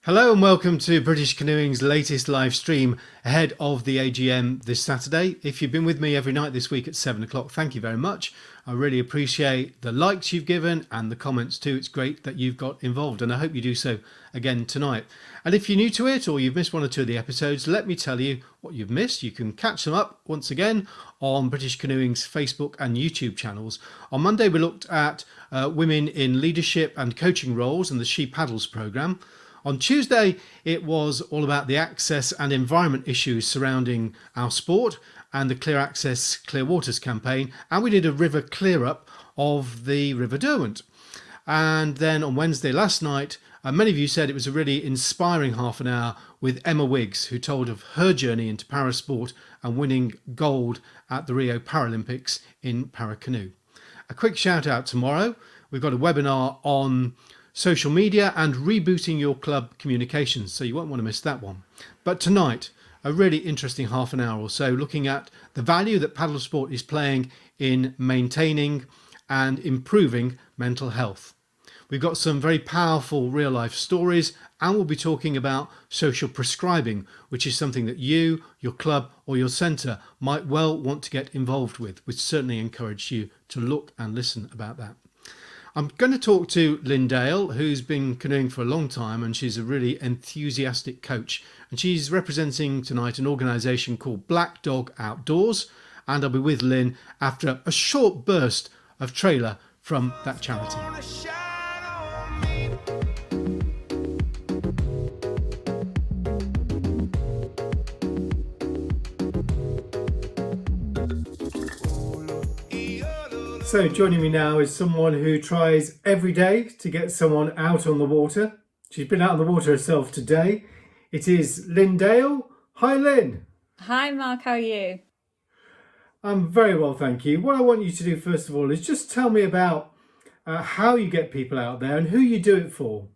Hello and welcome to British Canoeing's latest live stream ahead of the AGM this Saturday. If you've been with me every night this week at 7 o'clock, thank you very much. I really appreciate the likes you've given and the comments too. It's great that you've got involved and I hope you do so again tonight. And if you're new to it or you've missed one or two of the episodes, let me tell you what you've missed. You can catch them up once again on British Canoeing's Facebook and YouTube channels. On Monday we looked at women in leadership and coaching roles and the She Paddles programme. On Tuesday, it was all about the access and environment issues surrounding our sport and the Clear Access, Clear Waters campaign. And we did a river clear up of the River Derwent. And then on Wednesday last night, many of you said it was a really inspiring half an hour with Emma Wiggs, who told of her journey into parasport and winning gold at the Rio Paralympics in Paracanoe. A quick shout out tomorrow. We've got a webinar on social media and rebooting your club communications, so you won't want to miss that one. But tonight, a really interesting half an hour or so looking at the value that Paddlesport is playing in maintaining and improving mental health. We've got some very powerful real life stories and we'll be talking about social prescribing, which is something that you, your club or your centre might well want to get involved with. We'd certainly encourage you to look and listen about that. I'm going to talk to Lynne Dale, who's been canoeing for a long time and she's a really enthusiastic coach. And she's representing tonight an organisation called Black Dog Outdoors. And I'll be with Lynne after a short burst of trailer from that charity. So joining me now is someone who tries every day to get someone out on the water. She's been out on the water herself today. It is Lynne Dale. Hi Lynne. Hi Mark, how are you? I'm very well, thank you. What I want you to do first of all is just tell me about how you get people out there and who you do it for.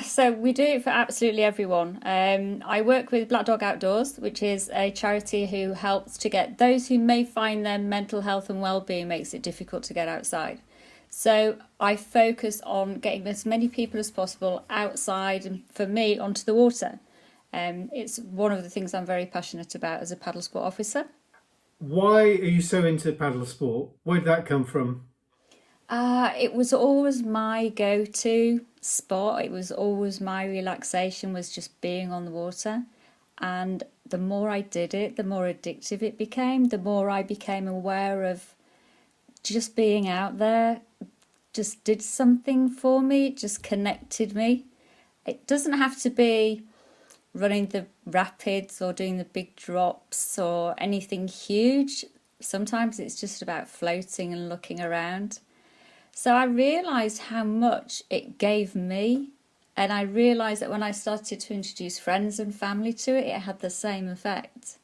So we do it for absolutely everyone. I work with Black Dog Outdoors, which is a charity who helps to get those who may find their mental health and well-being makes it difficult to get outside. So I focus on getting as many people as possible outside and for me onto the water. It's one of the things I'm very passionate about as a paddle sport officer. Why are you so into paddle sport? Where did that come from? It was always my go-to spot. It was always my relaxation was just being on the water. And the more I did it, the more addictive it became. The more I became aware of just being out there, just did something for me. It just connected me. It doesn't have to be running the rapids or doing the big drops or anything huge. Sometimes it's just about floating and looking around. So I realised how much it gave me, and I realised that when I started to introduce friends and family to it, it had the same effect.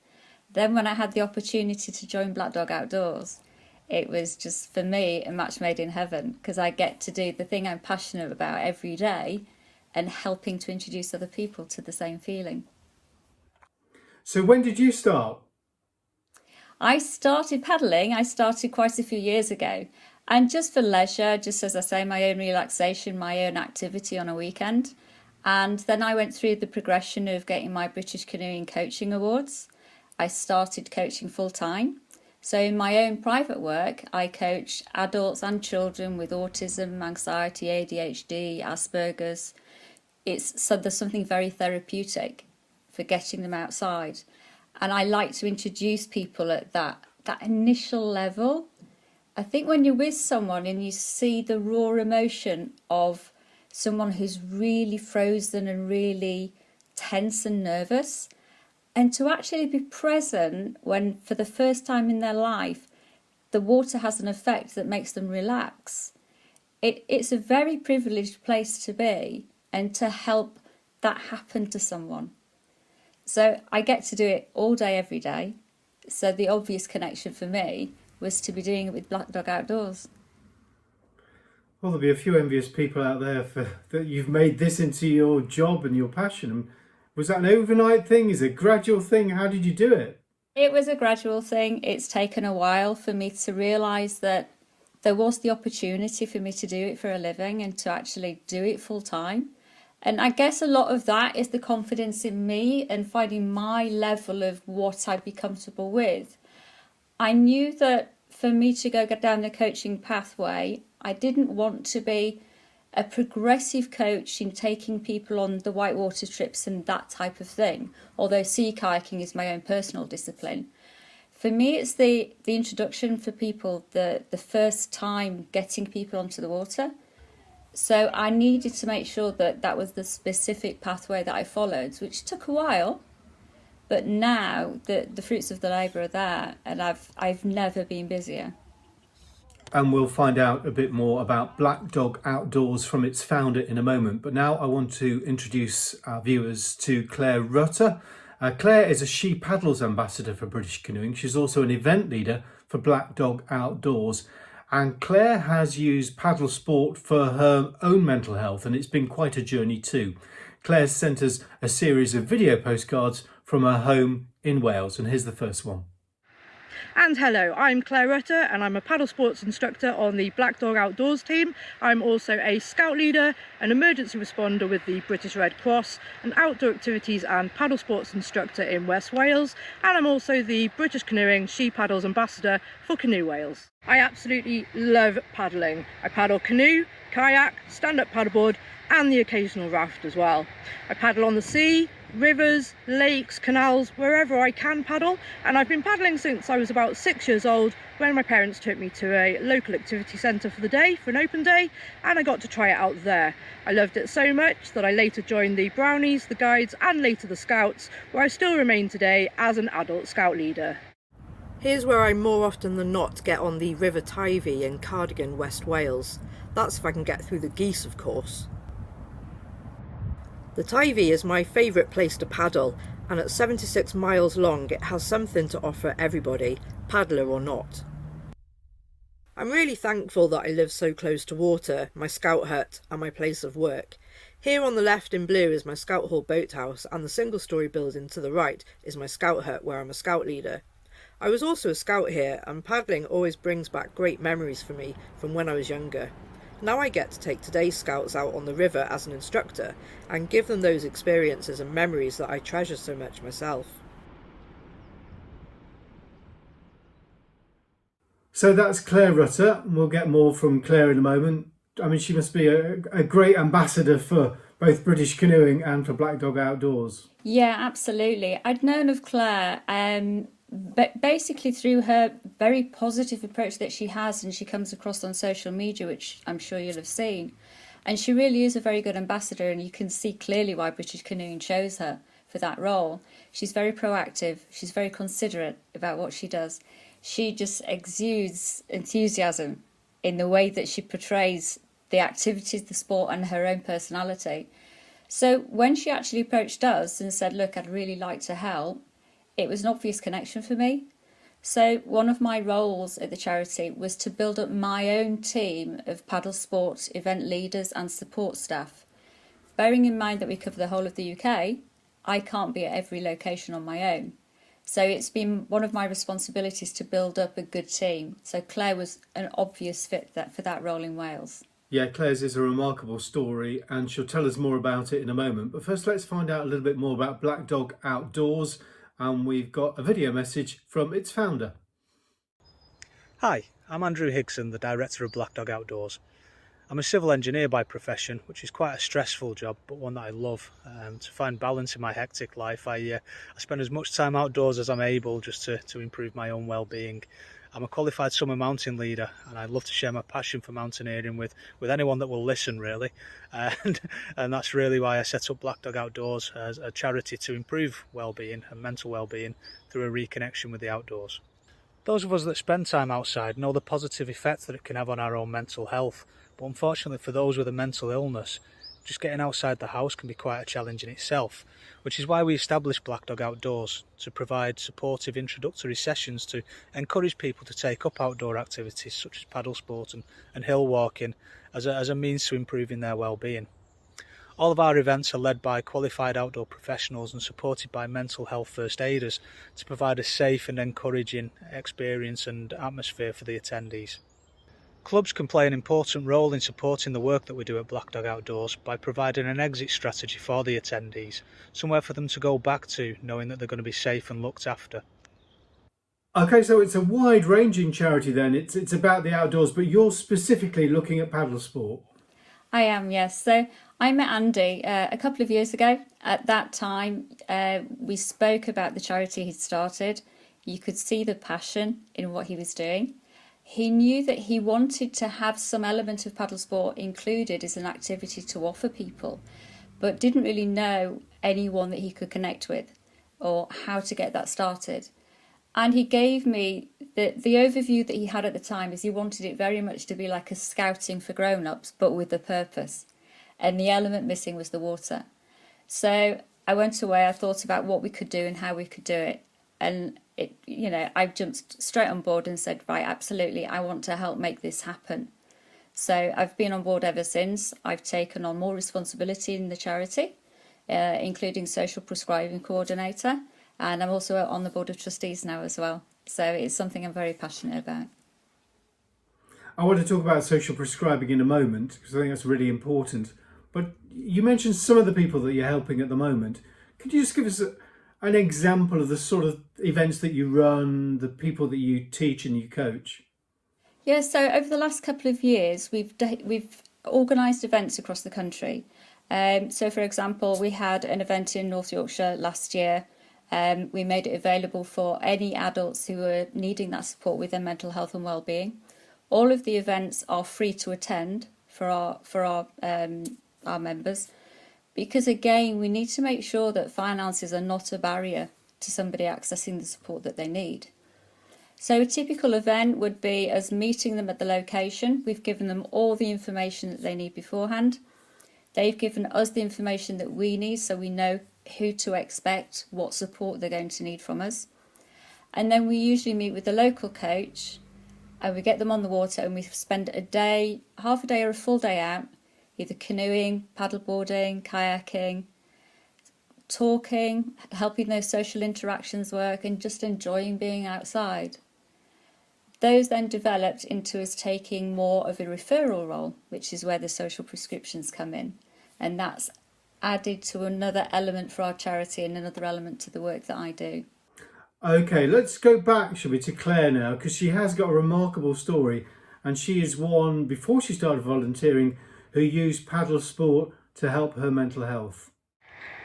Then when I had the opportunity to join Black Dog Outdoors, it was just, for me, a match made in heaven, because I get to do the thing I'm passionate about every day and helping to introduce other people to the same feeling. So when did you start? I started paddling, I started quite a few years ago. And just for leisure, just as I say, my own relaxation, my own activity on a weekend. And then I went through the progression of getting my British Canoeing Coaching Awards. I started coaching full time. So in my own private work, I coach adults and children with autism, anxiety, ADHD, Asperger's. So there's something very therapeutic for getting them outside. And I like to introduce people at that initial level. I think when you're with someone and you see the raw emotion of someone who's really frozen and really tense and nervous, and to actually be present when for the first time in their life the water has an effect that makes them relax, it's a very privileged place to be and to help that happen to someone. So I get to do it all day, every day. So the obvious connection for me was to be doing it with Black Dog Outdoors. Well, there'll be a few envious people out there that you've made this into your job and your passion. Was that an overnight thing? Is it a gradual thing? How did you do it? It was a gradual thing. It's taken a while for me to realise that there was the opportunity for me to do it for a living and to actually do it full time. And I guess a lot of that is the confidence in me and finding my level of what I'd be comfortable with. I knew that for me to go down the coaching pathway, I didn't want to be a progressive coach in taking people on the whitewater trips and that type of thing, although sea kayaking is my own personal discipline. For me, it's the introduction for people, the first time getting people onto the water. So I needed to make sure that that was the specific pathway that I followed, which took a while. But now the fruits of the labour are there, and I've never been busier. And we'll find out a bit more about Black Dog Outdoors from its founder in a moment. But now I want to introduce our viewers to Clare Rutter. Claire is a She Paddles ambassador for British Canoeing. She's also an event leader for Black Dog Outdoors. And Claire has used Paddlesport for her own mental health, and it's been quite a journey too. Claire's sent us a series of video postcards from her home in Wales, and here's the first one. And hello, I'm Claire Rutter and I'm a paddle sports instructor on the Black Dog Outdoors team. I'm also a scout leader, an emergency responder with the British Red Cross, an outdoor activities and paddle sports instructor in West Wales, and I'm also the British Canoeing She Paddles ambassador for Canoe Wales. I absolutely love paddling. I paddle canoe, kayak, stand-up paddleboard and the occasional raft as well. I paddle on the sea, rivers, lakes, canals, wherever I can paddle, and I've been paddling since I was about 6 years old when my parents took me to a local activity centre for the day, for an open day, and I got to try it out there. I loved it so much that I later joined the Brownies, the Guides and later the Scouts, where I still remain today as an adult scout leader. Here's where I more often than not get on the River Teifi in Cardigan, West Wales. That's if I can get through the geese, of course. The Teifi is my favourite place to paddle, and at 76 miles long it has something to offer everybody, paddler or not. I'm really thankful that I live so close to water, my scout hut and my place of work. Here on the left in blue is my Scout Hall boathouse, and the single-storey building to the right is my scout hut where I'm a scout leader. I was also a scout here, and paddling always brings back great memories for me from when I was younger. Now I get to take today's scouts out on the river as an instructor and give them those experiences and memories that I treasure so much myself. So that's Clare Rutter. We'll get more from Claire in a moment. I mean, she must be a great ambassador for both British Canoeing and for Black Dog Outdoors. Yeah, absolutely. I'd known of Claire but basically through her very positive approach that she has and she comes across on social media, which I'm sure you'll have seen. And she really is a very good ambassador, and you can see clearly why British Canoeing chose her for that role. She's very proactive, she's very considerate about what she does. She just exudes enthusiasm in the way that she portrays the activities, the sport and her own personality. So when she actually approached us and said, look, I'd really like to help, it was an obvious connection for me. So one of my roles at the charity was to build up my own team of paddle sport event leaders and support staff. Bearing in mind that we cover the whole of the UK, I can't be at every location on my own. So it's been one of my responsibilities to build up a good team. So Claire was an obvious fit for that role in Wales. Yeah, Claire's is a remarkable story, and she'll tell us more about it in a moment. But first, let's find out a little bit more about Black Dog Outdoors. And we've got a video message from its founder. Hi, I'm Andrew Higson, the director of Black Dog Outdoors. I'm a civil engineer by profession, which is quite a stressful job, but one that I love. To find balance in my hectic life, I spend as much time outdoors as I'm able just to improve my own well-being. I'm a qualified summer mountain leader, and I love to share my passion for mountaineering with anyone that will listen, really. And that's really why I set up Black Dog Outdoors as a charity to improve well-being and mental well-being through a reconnection with the outdoors. Those of us that spend time outside know the positive effects that it can have on our own mental health, but unfortunately for those with a mental illness, just getting outside the house can be quite a challenge in itself, which is why we established Black Dog Outdoors, to provide supportive introductory sessions to encourage people to take up outdoor activities such as paddle sport and hill walking as a means to improving their well-being. All of our events are led by qualified outdoor professionals and supported by mental health first aiders to provide a safe and encouraging experience and atmosphere for the attendees. Clubs can play an important role in supporting the work that we do at Black Dog Outdoors by providing an exit strategy for the attendees, somewhere for them to go back to knowing that they're going to be safe and looked after. Okay, so it's a wide-ranging charity then. It's about the outdoors, but you're specifically looking at paddle sport. I am, yes. So I met Andy a couple of years ago. At that time, we spoke about the charity he'd started. You could see the passion in what he was doing. He knew that he wanted to have some element of paddle sport included as an activity to offer people, but didn't really know anyone that he could connect with or how to get that started. And he gave me the overview that he had at the time is he wanted it very much to be like a scouting for grown-ups, but with a purpose. And the element missing was the water. So I went away, I thought about what we could do and how we could do it. And I jumped straight on board and said, right, absolutely, I want to help make this happen. So I've been on board ever since. I've taken on more responsibility in the charity, including social prescribing coordinator. And I'm also on the board of trustees now as well. So it's something I'm very passionate about. I want to talk about social prescribing in a moment because I think that's really important. But you mentioned some of the people that you're helping at the moment. Could you just give us an example of the sort of events that you run, the people that you teach and you coach? Yeah, so over the last couple of years, we've organised events across the country. So, for example, we had an event in North Yorkshire last year. We made it available for any adults who were needing that support with their mental health and well-being. All of the events are free to attend for our members, because again, we need to make sure that finances are not a barrier to somebody accessing the support that they need. So a typical event would be us meeting them at the location. We've given them all the information that they need beforehand. They've given us the information that we need, so we know who to expect, what support they're going to need from us. And then we usually meet with the local coach and we get them on the water and we spend a day, half a day or a full day out, either canoeing, paddleboarding, kayaking, talking, helping those social interactions work and just enjoying being outside. Those then developed into us taking more of a referral role, which is where the social prescriptions come in. And that's added to another element for our charity and another element to the work that I do. Okay, let's go back, shall we, to Claire now, because she has got a remarkable story, and she is one, before she started volunteering, who used paddle sport to help her mental health.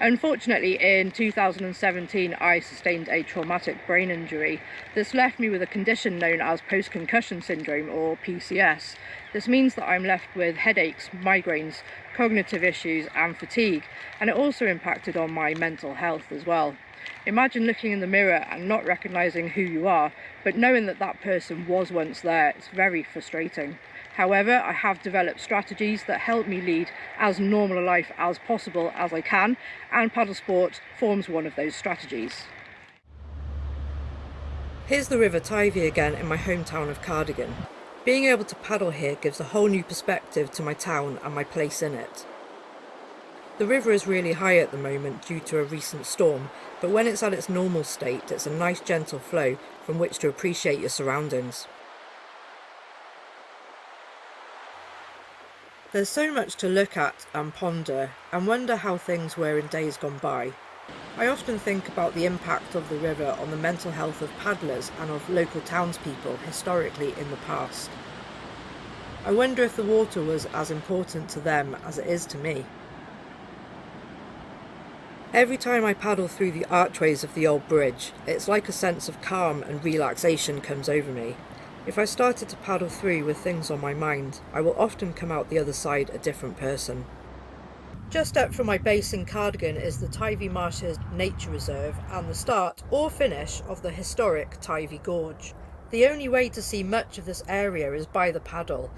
Unfortunately, in 2017, I sustained a traumatic brain injury. This left me with a condition known as post-concussion syndrome, or PCS. This means that I'm left with headaches, migraines, cognitive issues and fatigue, and it also impacted on my mental health as well. Imagine looking in the mirror and not recognising who you are, but knowing that that person was once there. It's very frustrating. However, I have developed strategies that help me lead as normal a life as possible as I can, and paddle sport forms one of those strategies. Here's the River Tyvie again in my hometown of Cardigan. Being able to paddle here gives a whole new perspective to my town and my place in it. The river is really high at the moment due to a recent storm, but when it's at its normal state, it's a nice gentle flow from which to appreciate your surroundings. There's so much to look at and ponder and wonder how things were in days gone by. I often think about the impact of the river on the mental health of paddlers and of local townspeople historically in the past. I wonder if the water was as important to them as it is to me. Every time I paddle through the archways of the old bridge, it's like a sense of calm and relaxation comes over me. If I started to paddle through with things on my mind, I will often come out the other side a different person. Just up from my base in Cardigan is the Tyvie Marshes Nature Reserve and the start or finish of the historic Tyvie Gorge. The only way to see much of this area is by the paddle.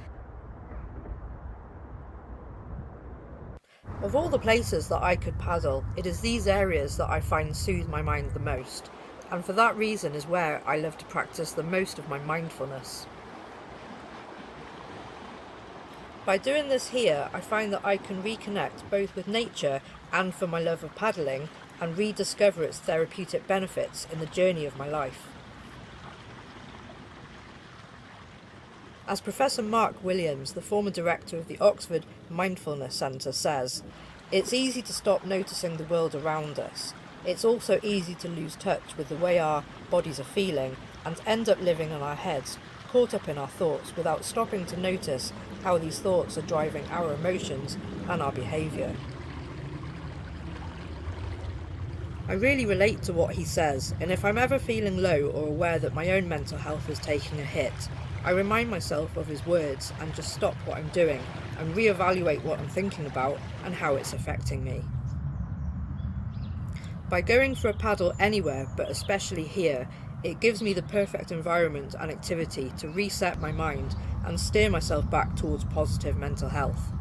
Of all the places that I could paddle, it is these areas that I find soothe my mind the most, and for that reason is where I love to practice the most of my mindfulness. By doing this here, I find that I can reconnect both with nature and for my love of paddling, and rediscover its therapeutic benefits in the journey of my life. As Professor Mark Williams, the former director of the Oxford Mindfulness Centre, says, it's easy to stop noticing the world around us. It's also easy to lose touch with the way our bodies are feeling and end up living in our heads, caught up in our thoughts without stopping to notice how these thoughts are driving our emotions and our behaviour. I really relate to what he says, and if I'm ever feeling low or aware that my own mental health is taking a hit, I remind myself of his words and just stop what I'm doing and reevaluate what I'm thinking about and how it's affecting me. By going for a paddle anywhere, but especially here, it gives me the perfect environment and activity to reset my mind and steer myself back towards positive mental health.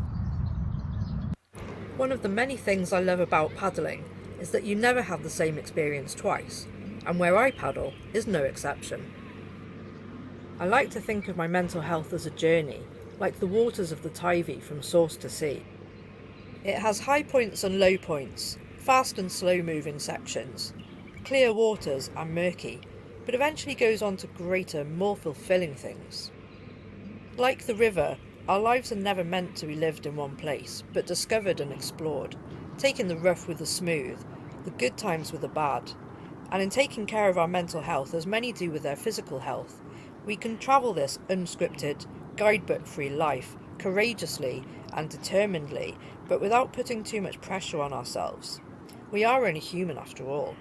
One of the many things I love about paddling is that you never have the same experience twice, and where I paddle is no exception. I like to think of my mental health as a journey, like the waters of the Teivi from source to sea. It has high points and low points, fast and slow moving sections, clear waters and murky, but eventually goes on to greater, more fulfilling things. Like the river, our lives are never meant to be lived in one place, but discovered and explored, taking the rough with the smooth, the good times with the bad. And in taking care of our mental health, as many do with their physical health, we can travel this unscripted, guidebook-free life courageously and determinedly, but without putting too much pressure on ourselves. We are only human after all.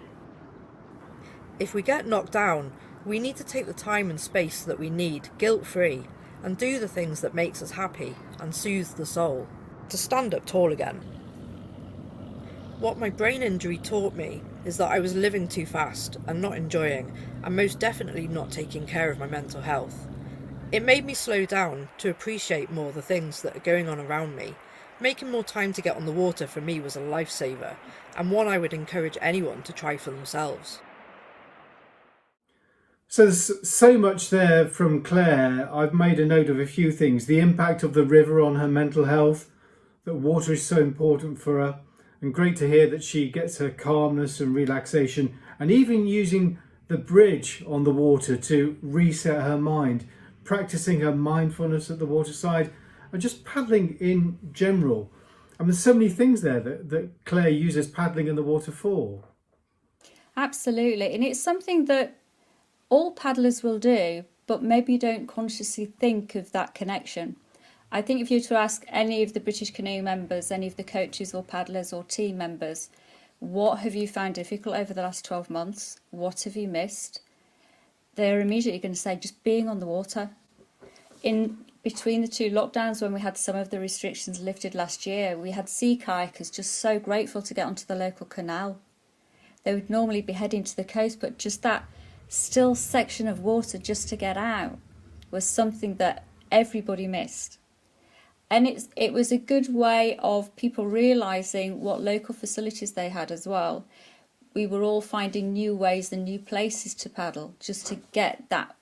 If we get knocked down, we need to take the time and space that we need, guilt-free, and do the things that makes us happy and soothe the soul, to stand up tall again. What my brain injury taught me is that I was living too fast and not enjoying, and most definitely not taking care of my mental health. It made me slow down to appreciate more the things that are going on around me. Making more time to get on the water for me was a lifesaver, and one I would encourage anyone to try for themselves. So there's so much there from Claire. I've made a note of a few things. The impact of the river on her mental health, that water is so important for her, and great to hear that she gets her calmness and relaxation, and even using the bridge on the water to reset her mind, practicing her mindfulness at the waterside, and just paddling in general. And there's so many things there that Claire uses paddling in the water for. Absolutely. And it's something that all paddlers will do, but maybe don't consciously think of that connection. I think if you were to ask any of the British Canoe members, any of the coaches or paddlers or team members, what have you found difficult over the last 12 months? What have you missed? They're immediately going to say just being on the water. In between the two lockdowns, when we had some of the restrictions lifted last year, we had sea kayakers just so grateful to get onto the local canal. They would normally be heading to the coast, but just that still section of water just to get out was something that everybody missed. And it was a good way of people realising what local facilities they had as well. We were all finding new ways and new places to paddle just to get that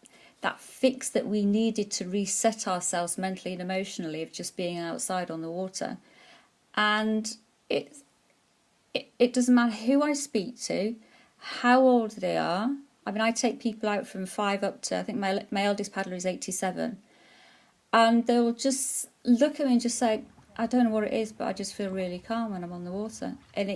fix that we needed to reset ourselves mentally and emotionally of just being outside on the water. And it doesn't matter who I speak to, how old they are. I mean, I take people out from 5 up to, I think my eldest paddler is 87. And they'll just look at me and just say, I don't know what it is, but I just feel really calm when I'm on the water. And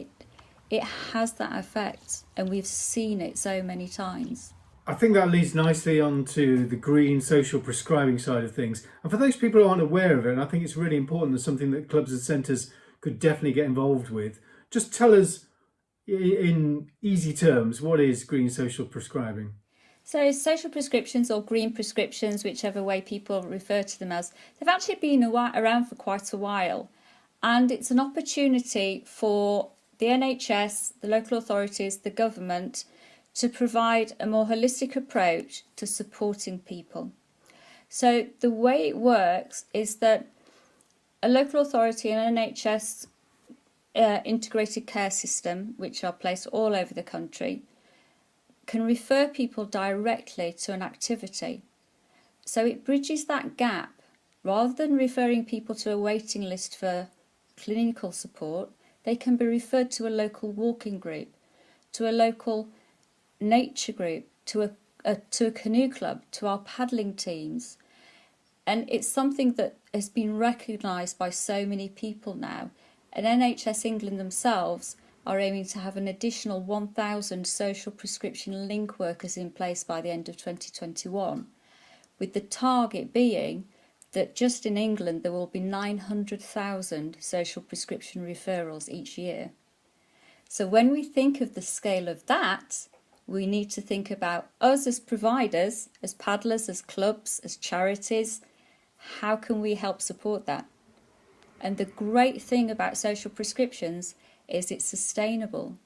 it has that effect, and we've seen it so many times. I think that leads nicely on to the green social prescribing side of things. And for those people who aren't aware of it, and I think it's really important, and something that clubs and centres could definitely get involved with, just tell us in easy terms, what is green social prescribing? So social prescriptions, or green prescriptions, whichever way people refer to them as, they've actually been around for quite a while. And it's an opportunity for the NHS, the local authorities, the government, to provide a more holistic approach to supporting people. So the way it works is that a local authority and an NHS integrated care system, which are placed all over the country, can refer people directly to an activity. So it bridges that gap. Rather than referring people to a waiting list for clinical support, they can be referred to a local walking group, to a local nature group, to a canoe club, to our paddling teams. And it's something that has been recognised by so many people now. And NHS England themselves are aiming to have an additional 1,000 social prescription link workers in place by the end of 2021, with the target being that just in England there will be 900,000 social prescription referrals each year. So when we think of the scale of that, we need to think about us as providers, as paddlers, as clubs, as charities. How can we help support that? And the great thing about social prescriptions is it's sustainable,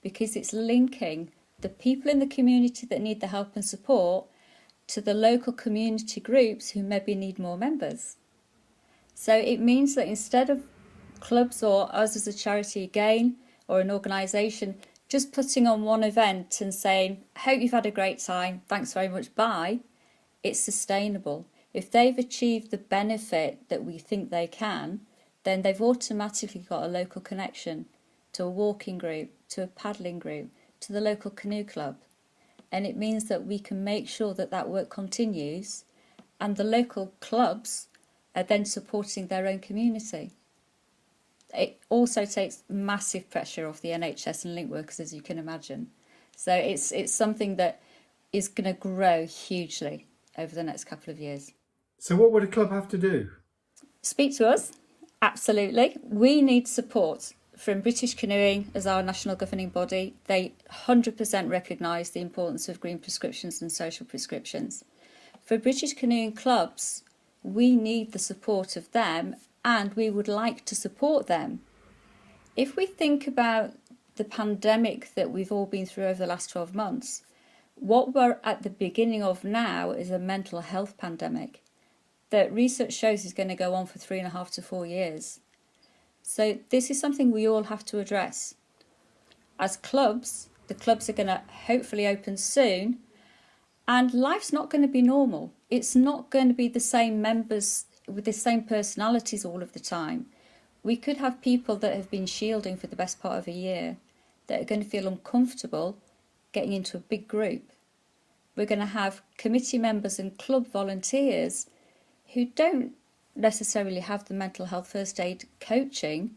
because it's linking the people in the community that need the help and support to the local community groups who maybe need more members. So it means that instead of clubs or us as a charity again, or an organisation, just putting on one event and saying, hope you've had a great time, thanks very much, bye, it's sustainable. If they've achieved the benefit that we think they can, then they've automatically got a local connection to a walking group, to a paddling group, to the local canoe club. And it means that we can make sure that that work continues, and the local clubs are then supporting their own community. It also takes massive pressure off the NHS and link workers, as you can imagine. So it's something that is going to grow hugely over the next couple of years. So what would a club have to do? Speak to us, absolutely. We need support from British Canoeing as our national governing body. They 100% recognise the importance of green prescriptions and social prescriptions. For British Canoeing clubs, we need the support of them, and we would like to support them. If we think about the pandemic that we've all been through over the last 12 months, what we're at the beginning of now is a mental health pandemic that research shows is going to go on for 3.5 to 4 years. So this is something we all have to address. As clubs, the clubs are going to hopefully open soon, and life's not going to be normal. It's not going to be the same members with the same personalities all of the time. We could have people that have been shielding for the best part of a year that are going to feel uncomfortable getting into a big group. We're going to have committee members and club volunteers who don't necessarily have the mental health first aid coaching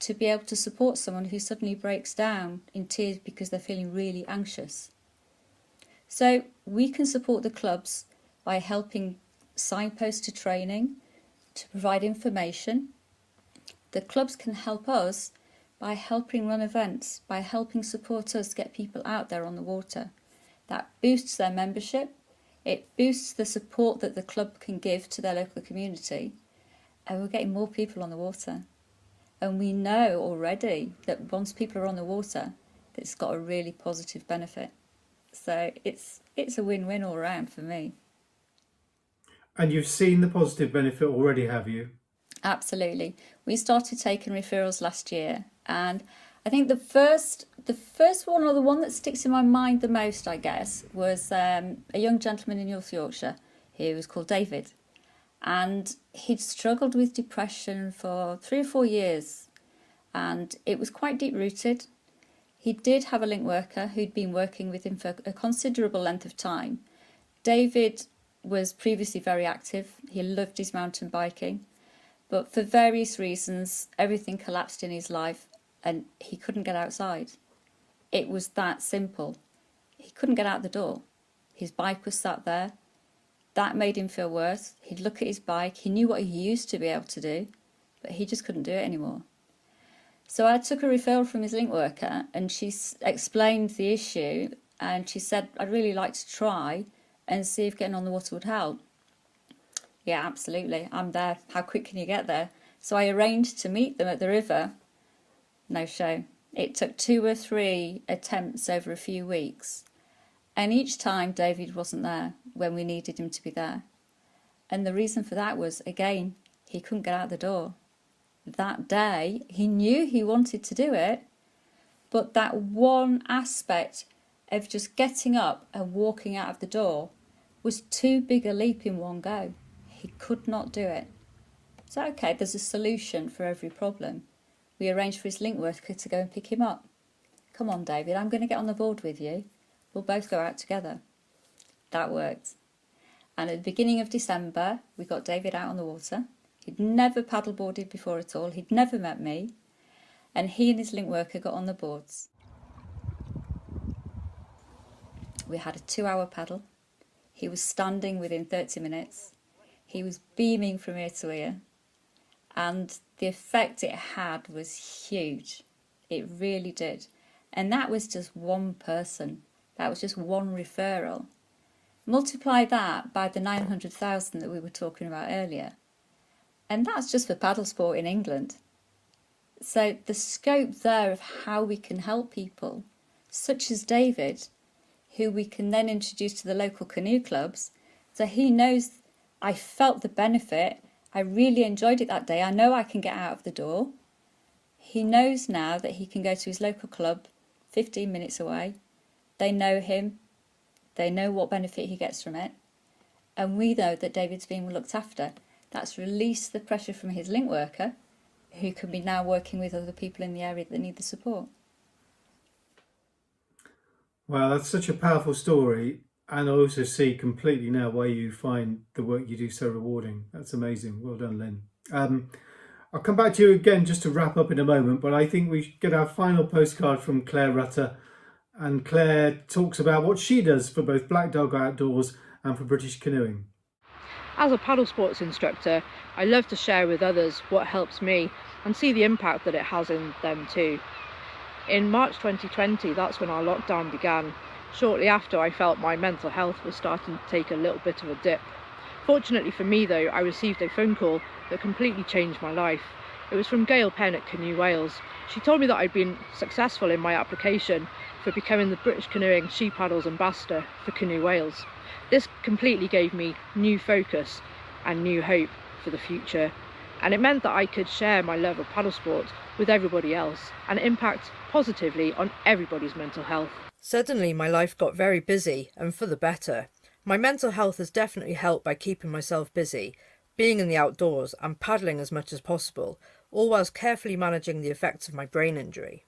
to be able to support someone who suddenly breaks down in tears because they're feeling really anxious. So we can support the clubs by helping signpost to training, to provide information. The clubs can help us by helping run events, by helping support us get people out there on the water. That boosts their membership, it boosts the support that the club can give to their local community, and we're getting more people on the water. And we know already that once people are on the water, it's got a really positive benefit. So it's a win-win all around for me. And you've seen the positive benefit already, have you? Absolutely. We started taking referrals last year, and I think the first one, or the one that sticks in my mind the most, I guess, was a young gentleman in North Yorkshire. He was called David, and he'd struggled with depression for 3 or 4 years, and it was quite deep-rooted. He did have a link worker who'd been working with him for a considerable length of time. David was previously very active. He loved his mountain biking, but for various reasons, everything collapsed in his life and he couldn't get outside. It was that simple. He couldn't get out the door. His bike was sat there. That made him feel worse. He'd look at his bike. He knew what he used to be able to do, but he just couldn't do it anymore. So I took a referral from his link worker, and she explained the issue, and she said, I'd really like to try and see if getting on the water would help. Yeah, absolutely. I'm there. How quick can you get there? So I arranged to meet them at the river. No show. It took 2 or 3 attempts over a few weeks. And each time David wasn't there when we needed him to be there. And the reason for that was, again, he couldn't get out the door. That day, he knew he wanted to do it, but that one aspect of just getting up and walking out of the door was too big a leap in one go. He could not do it. So, okay, there's a solution for every problem. We arranged for his link worker to go and pick him up. Come on, David, I'm going to get on the board with you. We'll both go out together. That worked. And at the beginning of December, we got David out on the water. He'd never paddleboarded before at all. He'd never met me. And he and his link worker got on the boards. We had a 2-hour paddle. He was standing within 30 minutes. He was beaming from ear to ear. And the effect it had was huge. It really did. And that was just one person. That was just one referral. Multiply that by the 900,000 that we were talking about earlier. And that's just for Paddlesport in England. So the scope there of how we can help people, such as David, who we can then introduce to the local canoe clubs, so he knows I felt the benefit, I really enjoyed it that day, I know I can get out of the door. He knows now that he can go to his local club 15 minutes away. They know him, they know what benefit he gets from it, and we know that David's being looked after. That's released the pressure from his link worker, who can be now working with other people in the area that need the support. Wow, that's such a powerful story, and I also see completely now why you find the work you do so rewarding. That's amazing. Well done, Lynne. I'll come back to you again just to wrap up in a moment, but I think we should get our final postcard from Clare Rutter, and Claire talks about what she does for both Black Dog Outdoors and for British Canoeing. As a paddle sports instructor, I love to share with others what helps me and see the impact that it has in them too. In March 2020, that's when our lockdown began. Shortly after, I felt my mental health was starting to take a little bit of a dip. Fortunately for me though, I received a phone call that completely changed my life. It was from Gail Penn at Canoe Wales. She told me that I'd been successful in my application for becoming the British Canoeing She Paddles Ambassador for Canoe Wales. This completely gave me new focus and new hope for the future, and it meant that I could share my love of paddle sport with everybody else and impact positively on everybody's mental health. Suddenly my life got very busy, and for the better. My mental health has definitely helped by keeping myself busy, being in the outdoors and paddling as much as possible, all whilst carefully managing the effects of my brain injury.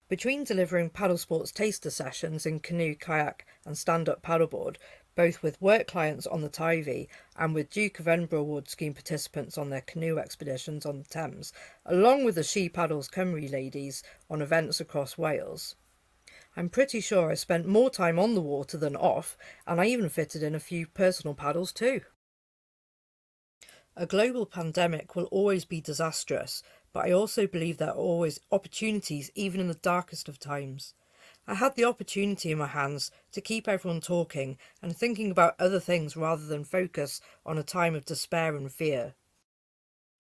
Between delivering paddle sports taster sessions in canoe, kayak and stand-up paddleboard, both with work clients on the Tyvee and with Duke of Edinburgh Award scheme participants on their canoe expeditions on the Thames, along with the She Paddles Cymru ladies on events across Wales, I'm pretty sure I spent more time on the water than off, and I even fitted in a few personal paddles too. A global pandemic will always be disastrous, but I also believe there are always opportunities even in the darkest of times. I had the opportunity in my hands to keep everyone talking and thinking about other things rather than focus on a time of despair and fear.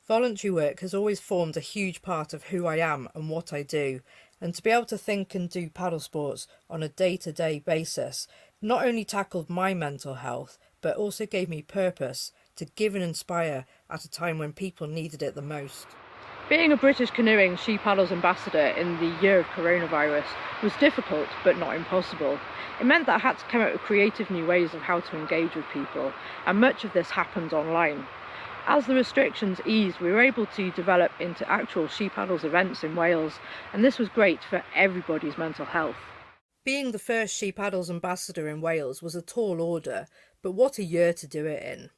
Voluntary work has always formed a huge part of who I am and what I do, and to be able to think and do paddle sports on a day-to-day basis not only tackled my mental health, but also gave me purpose to give and inspire at a time when people needed it the most. Being a British Canoeing She Paddles Ambassador in the year of coronavirus was difficult but not impossible. It meant that I had to come up with creative new ways of how to engage with people, and much of this happened online. As the restrictions eased, we were able to develop into actual She Paddles events in Wales, and this was great for everybody's mental health. Being the first She Paddles Ambassador in Wales was a tall order, but what a year to do it in.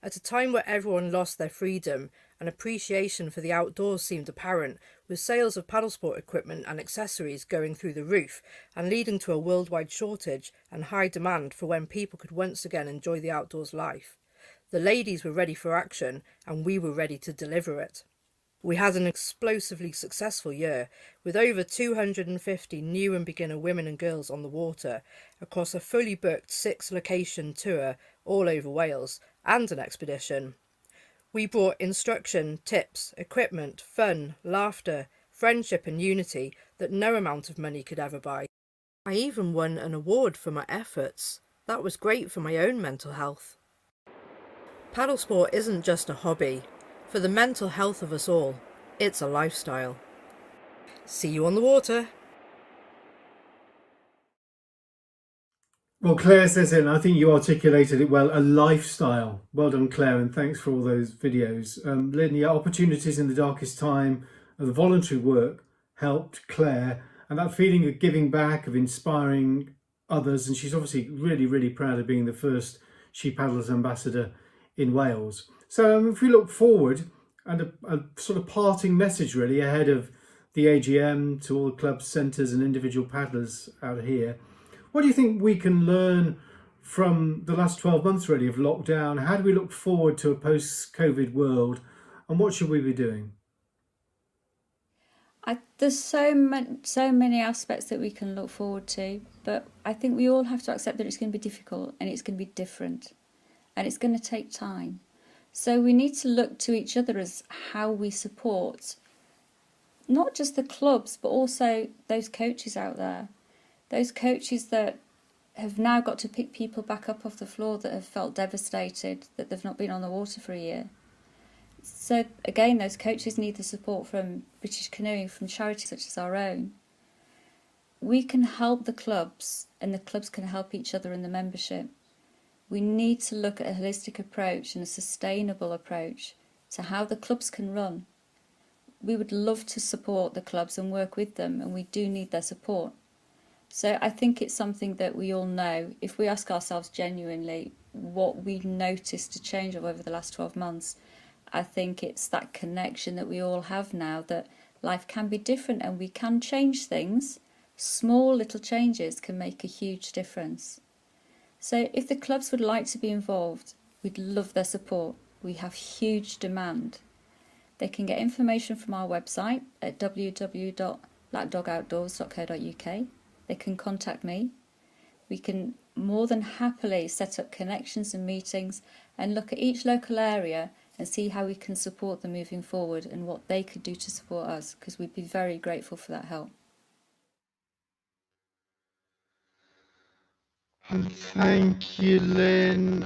At a time where everyone lost their freedom and appreciation for the outdoors seemed apparent, with sales of paddlesport equipment and accessories going through the roof and leading to a worldwide shortage and high demand for when people could once again enjoy the outdoors life. The ladies were ready for action and we were ready to deliver it. We had an explosively successful year, with over 250 new and beginner women and girls on the water, across a fully booked 6-location tour all over Wales, and an expedition. We brought instruction, tips, equipment, fun, laughter, friendship and unity that no amount of money could ever buy. I even won an award for my efforts. That was great for my own mental health. Paddle sport isn't just a hobby. For the mental health of us all, it's a lifestyle. See you on the water. Well, Claire says it, and I think you articulated it well, a lifestyle. Well done, Claire, and thanks for all those videos. Lynne, yeah, opportunities in the darkest time, the voluntary work helped Claire, and that feeling of giving back, of inspiring others, and she's obviously really, really proud of being the first She Paddles Ambassador in Wales. So if we look forward, and a sort of parting message really ahead of the AGM to all clubs, centres and individual paddlers out here, what do you think we can learn from the last 12 months really of lockdown? How do we look forward to a post-COVID world, and what should we be doing? There's so many aspects that we can look forward to, but I think we all have to accept that it's going to be difficult and it's going to be different and it's going to take time. So we need to look to each other as how we support not just the clubs, but also those coaches out there, those coaches that have now got to pick people back up off the floor that have felt devastated that they've not been on the water for a year. So again, those coaches need the support from British Canoeing, from charities such as our own. We can help the clubs and the clubs can help each other in the membership. We need to look at a holistic approach and a sustainable approach to how the clubs can run. We would love to support the clubs and work with them, and we do need their support. So I think it's something that we all know. If we ask ourselves genuinely what we've noticed to change over the last 12 months, I think it's that connection that we all have now, that life can be different and we can change things. Small little changes can make a huge difference. So if the clubs would like to be involved, we'd love their support. We have huge demand. They can get information from our website at www.blackdogoutdoors.co.uk. They can contact me. We can more than happily set up connections and meetings and look at each local area and see how we can support them moving forward and what they could do to support us, because we'd be very grateful for that help. Thank you, Lynn.